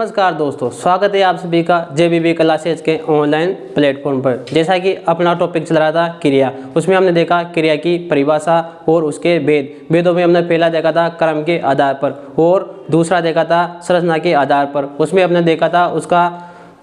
नमस्कार दोस्तों, स्वागत है आप सभी का JBB क्लासेज के ऑनलाइन प्लेटफॉर्म पर। जैसा कि अपना टॉपिक चल रहा था क्रिया, उसमें हमने देखा क्रिया की परिभाषा और उसके वेदों में हमने पहला देखा था क्रम के आधार पर और दूसरा देखा था संरचना के आधार पर। उसमें हमने देखा था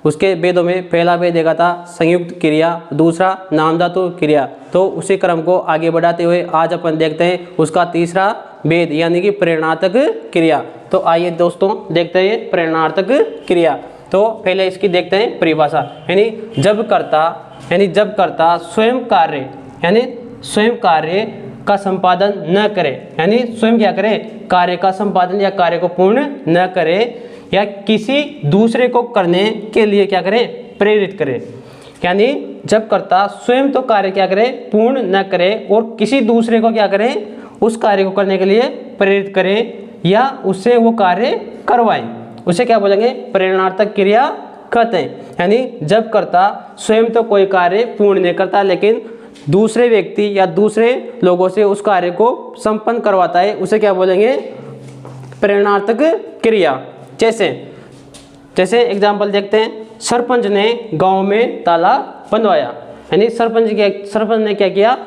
उसके वेदों में पहला वेद देखा था संयुक्त क्रिया, दूसरा नामधातु क्रिया। तो उसी क्रम को आगे बढ़ाते हुए आज अपन देखते हैं उसका तीसरा वेद यानी कि प्रेरणार्थक क्रिया। तो आइए दोस्तों देखते हैं प्रेरणार्थक क्रिया। तो पहले इसकी देखते हैं परिभाषा, यानी जब कर्ता स्वयं कार्य का संपादन न करे, यानी स्वयं क्या करे, कार्य का संपादन या कार्य को पूर्ण न करे या किसी दूसरे को करने के लिए क्या करे, प्रेरित करे। यानी जब कर्ता स्वयं तो कार्य क्या करे, पूर्ण न करे और किसी दूसरे को क्या करे, उस कार्य को करने के लिए प्रेरित करे या उससे वो कार्य करवाए, उसे क्या बोलेंगे, प्रेरणार्थक क्रिया कहते हैं। यानी जब कर्ता स्वयं तो कोई कार्य पूर्ण नहीं करता लेकिन दूसरे व्यक्ति या दूसरे लोगों से उस कार्य को संपन्न करवाता है, उसे क्या बोलेंगे, प्रेरणार्थक क्रिया। जैसे एग्जाम्पल देखते हैं, सरपंच ने गांव में तालाब बनवाया। यानी सरपंच ने क्या किया,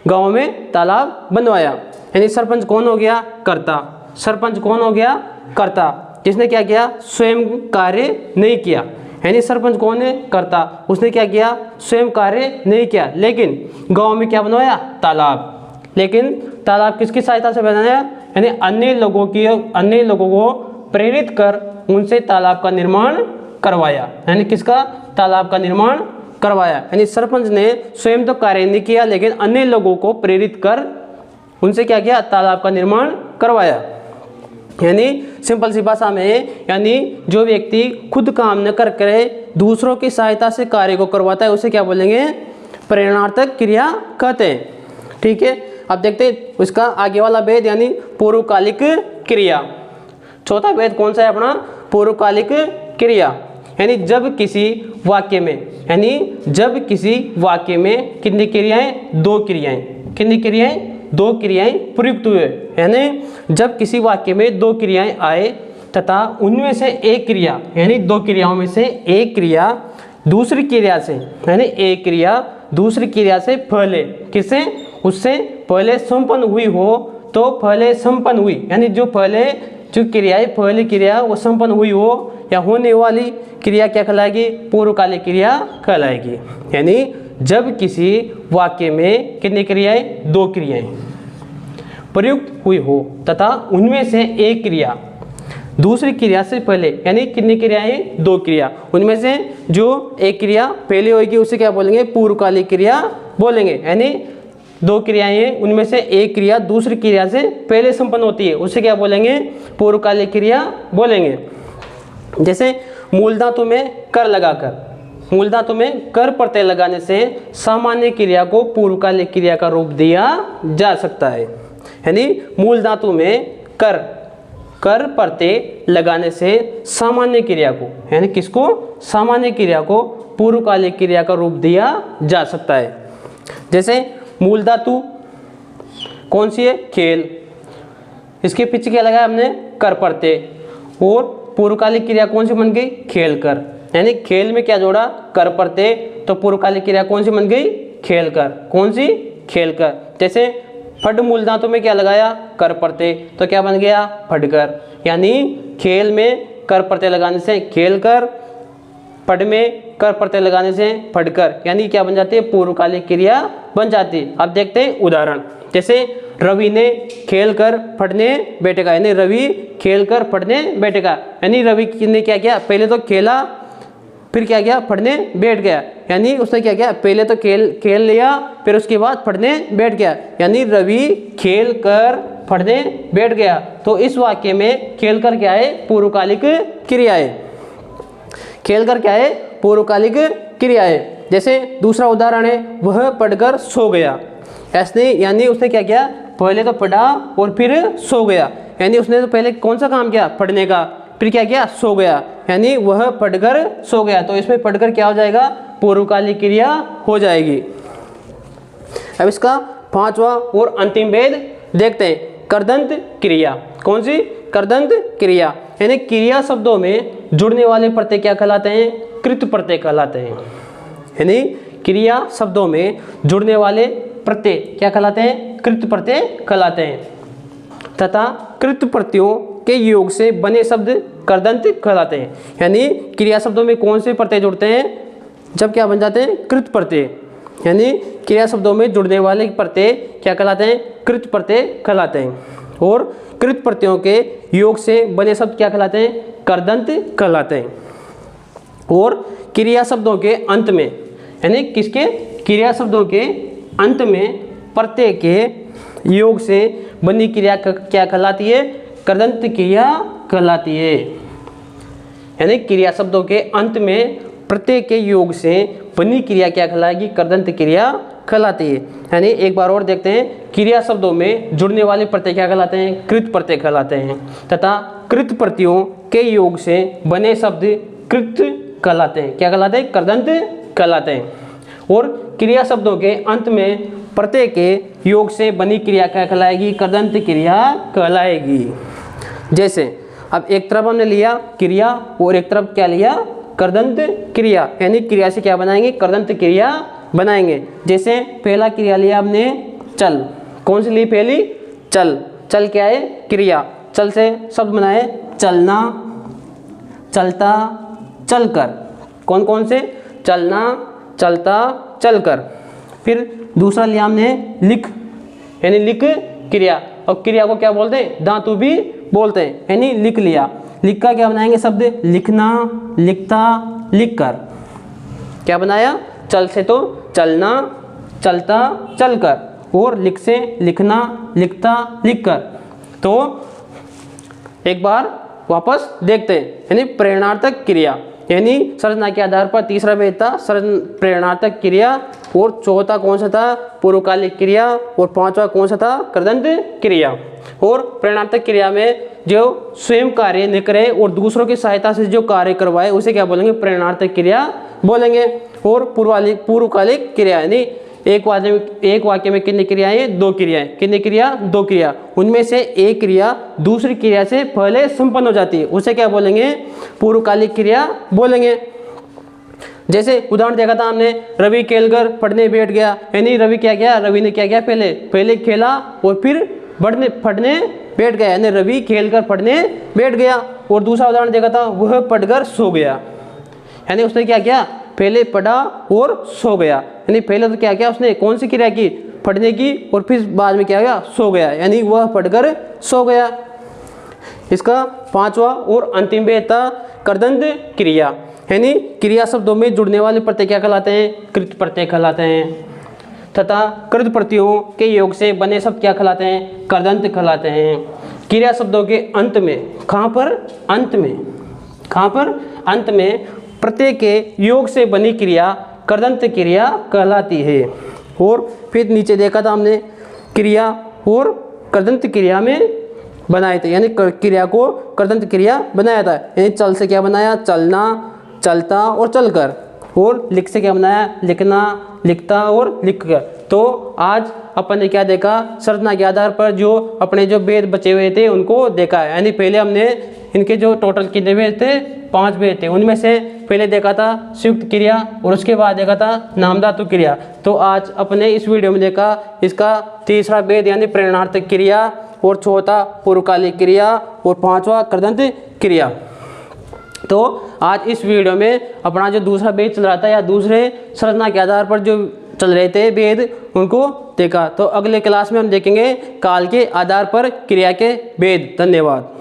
गांव में तालाब बनवाया। यानी सरपंच कौन हो गया, कर्ता। सरपंच कौन हो गया, कर्ता, जिसने क्या किया, स्वयं कार्य नहीं किया। यानी सरपंच कौन है, कर्ता, उसने क्या किया, स्वयं कार्य नहीं किया लेकिन गांव में क्या बनवाया, तालाब। लेकिन तालाब किसकी सहायता से बनाया, यानी अन्य लोगों को प्रेरित कर उनसे तालाब का निर्माण करवाया। यानी किसका, तालाब का निर्माण करवाया। यानी सरपंच ने स्वयं तो कार्य नहीं किया लेकिन अन्य लोगों को प्रेरित कर उनसे क्या किया, तालाब का निर्माण करवाया। यानी सिंपल सी भाषा में, यानी जो व्यक्ति खुद काम न कर करे दूसरों की सहायता से कार्य को करवाता है, उसे क्या बोलेंगे, प्रेरणार्थक क्रिया कहते हैं। ठीक है, अब देखते हैं उसका आगे वाला वेद यानी पूर्वकालिक क्रिया। चौथा वेद कौन सा है अपना, पूर्वकालिक क्रिया। यानी जब किसी वाक्य में कितनी क्रियाएं, दो क्रियाएं प्रयुक्त हुए। यानी जब किसी वाक्य में दो क्रियाएं आए तथा उनमें से एक क्रिया, यानी दो क्रियाओं में से एक क्रिया दूसरी क्रिया से, यानी एक क्रिया दूसरी क्रिया से पहले, किससे, उससे पहले संपन्न हुई हो तो पहले संपन्न हुई। यानी जो पहली क्रिया वो संपन्न हुई हो या होने वाली क्रिया क्या कहलाएगी, पूर्वकालिक क्रिया कहलाएगी। यानी जब किसी वाक्य में कितनी क्रियाएं, दो क्रियाएं प्रयुक्त हुई हो तथा उनमें से एक क्रिया दूसरी क्रिया से पहले, यानी कितनी क्रियाएं, दो क्रिया, उनमें से जो एक क्रिया पहले होगी उसे क्या बोलेंगे, पूर्वकालिक क्रिया बोलेंगे। यानी दो क्रियाएं हैं, उनमें से एक क्रिया दूसरी क्रिया से पहले संपन्न होती है, उसे क्या बोलेंगे, पूर्वकालिक क्रिया बोलेंगे। जैसे मूल धातु में कर प्रत्यय लगाने से सामान्य क्रिया को पूर्वकालिक क्रिया का रूप दिया जा सकता है। यानी मूल धातु में कर प्रत्यय लगाने से सामान्य क्रिया को, यानी किसको, सामान्य क्रिया को पूर्वकालिक क्रिया का रूप दिया जा सकता है। जैसे मूल धातु कौन सी है, खेल, इसके पीछे क्या लगाया हमने, कर प्रत्यय, और पूर्वकालिक क्रिया कौन सी बन गई, खेल कर। यानी खेल में क्या जोड़ा, कर प्रत्यय, तो पूर्वकालिक क्रिया कौन सी बन गई, खेल कर। कौन सी, खेल कर। जैसे फट मूल धातु में क्या लगाया, कर प्रत्यय, तो क्या बन गया, फटकर। यानी खेल में कर प्रत्यय लगाने से खेल कर, फट में कर प्रत्यय लगाने से फटकर, यानी क्या बन जाती है, पूर्वकालिक क्रिया बन जाती है। अब देखते हैं उदाहरण। जैसे रवि ने खेल कर फटने बैठेगा, यानी रवि खेल कर फटने बैठेगा। यानी रवि ने क्या किया, पहले तो खेला फिर क्या किया, फटने बैठ गया। यानी उसने क्या किया, पहले तो खेल लिया फिर उसके बाद फटने बैठ गया। यानी रवि खेल कर फटने बैठ गया। तो इस वाक्य में खेल कर क्या है, पूर्वकालिक क्रिया है। खेल कर क्या है, पूर्वकालिक क्रिया है। जैसे दूसरा उदाहरण है, वह पढ़कर सो गया। ऐसे यानी उसने क्या किया, पहले तो पढ़ा और फिर सो गया। यानी उसने तो पहले कौन सा काम किया, पढ़ने का, फिर क्या किया, सो गया। यानी वह पढ़कर सो गया। तो इसमें पढ़कर क्या हो जाएगा, पूर्वकालिक क्रिया हो जाएगी। अब इसका पांचवा और अंतिम वेद देखते हैं, कर्दंत क्रिया। कौन सी, कर्दंत क्रिया। यानी क्रिया शब्दों में जुड़ने वाले प्रत्यय क्या कहलाते हैं? कृत प्रत्यय कहलाते हैं। यानी क्रिया शब्दों में जुड़ने वाले प्रत्यय क्या कहलाते हैं? कृत प्रत्यय कहलाते हैं। तथा कृत प्रत्ययों के योग से बने शब्द कृदंत कहलाते हैं। यानी क्रिया शब्दों में कौन से प्रत्यय जुड़ते हैं? जब क्या बन जाते हैं? कृत प्रत्यय। यानी क्रिया शब्दों में जुड़ने वाले प्रत्यय क्या कहलाते हैं? कृत प्रत्यय कहलाते हैं। और कृत प्रत्ययों के योग से बने शब्द क्या कहलाते हैं? कृदंत कहलाते हैं। और क्रिया शब्दों के अंत में, यानी किसके? क्रिया शब्दों के अंत में प्रत्यय के योग से बनी क्रिया क्या कहलाती है? कृदंत क्रिया कहलाती है। यानी क्रिया शब्दों के अंत में प्रत्यय के योग से बनी क्रिया क्या कहलाएगी? कृदंत क्रिया कहलाती है। यानी एक बार और देखते हैं, क्रिया शब्दों में जुड़ने वाले प्रत्यय क्या कहलाते हैं? कृत प्रत्यय कहलाते हैं। तथा कृत प्रत्ययों के योग से बने शब्द कृत कहलाते हैं। क्या कहलाते हैं? कृदंत कहलाते हैं। और क्रिया शब्दों के अंत में प्रत्यय के योग से बनी क्रिया क्या कहलाएगी? कृदंत क्रिया कहलाएगी। जैसे अब एक तरफ हमने लिया क्रिया और एक तरफ क्या लिया? कृदंत क्रिया। यानी क्रिया से क्या बनाएंगे? कृदंत क्रिया बनाएंगे। जैसे पहला क्रिया लिया हमने चल। कौन सी ली पहली? चल। चल क्या है? क्रिया। चल से शब्द बनाए चलना, चलता, चलकर। कौन कौन से? चलना, चलता, चलकर। फिर दूसरा लिया हमने लिख, यानी लिख क्रिया। और क्रिया को क्या बोलते हैं? धातु भी बोलते हैं। यानी लिख लिया। लिख का क्या बनाएंगे शब्द? लिखना, लिखता, लिखकर। क्या बनाया? चल से तो चलना, चलता, चलकर। और लिख से लिखना, लिखता, लिखकर। तो एक बार वापस देखते हैं। यानी प्रेरणार्थक क्रिया, यानी संरचना के आधार पर तीसरा भेद था प्रेरणार्थक क्रिया। और चौथा कौन सा था? पूर्वकालिक क्रिया। और पांचवा कौन सा था? कृदंत क्रिया। और प्रेरणार्थक क्रिया में जो स्वयं कार्य न करे और दूसरों की सहायता से जो कार्य करवाए उसे क्या बोलेंगे? प्रेरणार्थक क्रिया बोलेंगे। और पूर्वकालिक क्रिया, यानी एक वाक्य में कितनी क्रियाएं? दो क्रियाएं। कितनी क्रिया? दो क्रिया। उनमें से एक क्रिया दूसरी क्रिया से पहले संपन्न हो जाती है, उसे क्या बोलेंगे? पूर्वकालिक क्रिया बोलेंगे। जैसे उदाहरण देखा था हमने, रवि खेलकर पढ़ने बैठ गया। यानी रवि क्या किया? रवि ने क्या किया? पहले खेला और फिर पढ़ने बैठ गया। यानी रवि खेलकर पढ़ने बैठ गया। और दूसरा उदाहरण देखा था, वह पढ़कर सो गया। यानी उसने क्या किया? पहले पढ़ा और सो गया। यानी पहले तो क्या किया उसने? कौन सी क्रिया की? पढ़ने की। और फिर बाद में क्या गया? सो गया। यानी वह पढ़कर सो गया। इसका पांचवा और अंतिम भेद था कृदंत क्रिया। यानी क्रिया शब्दों में जुड़ने वाले प्रत्यय क्या कहलाते हैं? कृत प्रत्यय कहलाते हैं। तथा कृत प्रत्ययों के योग से बने शब्द क्या कहलाते हैं? कृदंत कहलाते हैं। क्रिया शब्दों के अंत में, कहाँ पर? अंत में। कहाँ पर? अंत में प्रत्यय के योग से बनी क्रिया कृदंत क्रिया कहलाती है। और फिर नीचे देखा था हमने, क्रिया और कृदंत क्रिया में बनाए थे। यानी क्रिया को कृदंत क्रिया बनाया था। यानी चल से क्या बनाया? चलना, चलता और चलकर। और लिख से क्या बनाया? लिखना, लिखता और लिखकर। तो आज अपन ने क्या देखा? संरचना के आधार पर जो अपने जो भेद बचे हुए थे उनको देखा है। यानी पहले हमने इनके जो टोटल कितने भेद थे? 5 भेद थे। उनमें से पहले देखा था संयुक्त क्रिया और उसके बाद देखा था नाम धातु क्रिया। तो आज अपने इस वीडियो में देखा इसका तीसरा भेद यानी प्रेरणार्थक क्रिया, और चौथा पूर्वकालिक क्रिया, और पांचवा कृदंत क्रिया। तो आज इस वीडियो में अपना जो दूसरा भेद चल रहा था या दूसरे संरचना के आधार पर जो चल रहे थे भेद उनको देखा। तो अगले क्लास में हम देखेंगे काल के आधार पर क्रिया के भेद। धन्यवाद।